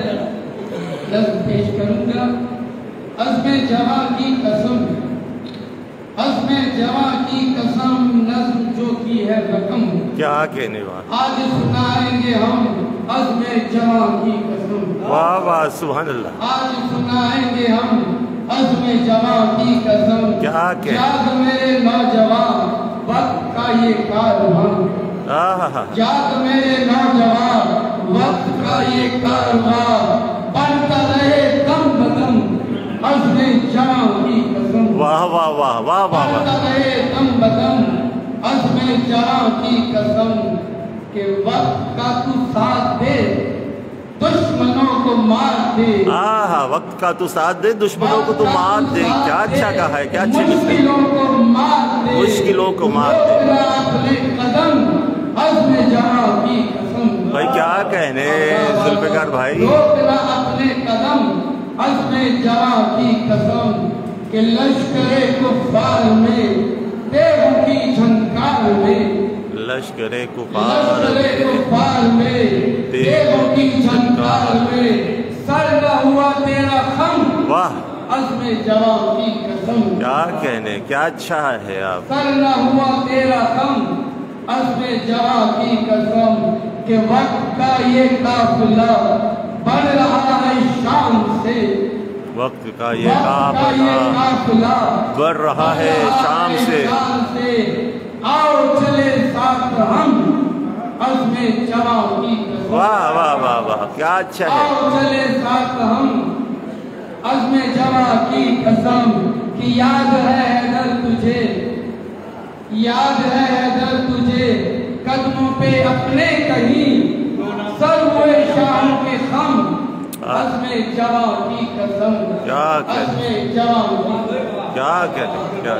नज़्म पेश करूंगा। अज़्मे जवा की कसम, अज़्मे जवा की कसम, नज़्म जो की है रकम। क्या कहने वाला, आज सुनाएंगे हम अज़्मे जवा की कसम। वाह वाह सुभान अल्लाह। आज सुनाएंगे हम अज़्मे जवा की कसम। क्या कहने, याद मेरे नौजवान वक्त का ये कारवां, याद मेरे नौजवान वक्त का ये कारवां, बनता रहे दम बदम अज़्मे जवां की कसम। वाह वाह वाह वाह वाह, बनता रहे दम बदम अज़्मे जवां की कसम, के वक्त का तू साथ दे दुश्मनों को मार दे। वक्त का तू साथ दे दुश्मनों को तू मार दे। क्या अच्छा कहा है, क्या अच्छी मुश्किलों को मार दे, मुश्किलों को मार दे। अपने कदम अज़्मे जवां की कसम। भाई क्या कहने जुल्फ़िकार भाई, रोकना अपने कदम अज़्मे जवां की कसम, के लश्करे कुफ़ार में देवों की झंकार में, लश्करे कुफ़ार में देवों की झंकार में, सर न हुआ तेरा खम। वाह अज़्मे जवां की कसम। क्या कहने, क्या अच्छा है आप। सर न हुआ तेरा खम अज़्मे जवां की कसम, के वक्त का ये काफ़िला बढ़ रहा है शाम से। वक्त का ये काफ़िला बढ़ रहा है शाम से। आओ चले साथ हम अज़्मे जवां की कसम। वाह वाह वाह वाह, क्या अच्छा है। आओ चले साथ हम अज़्मे जवां की कसम, कि याद है हैदर तुझे, याद है हैदर तुझे, कदमों पे अपने कहीं सर हुए शाम के खम अज़्मे जवां की कसम। क्या अज़्मे जवां की, क्या कहते, क्या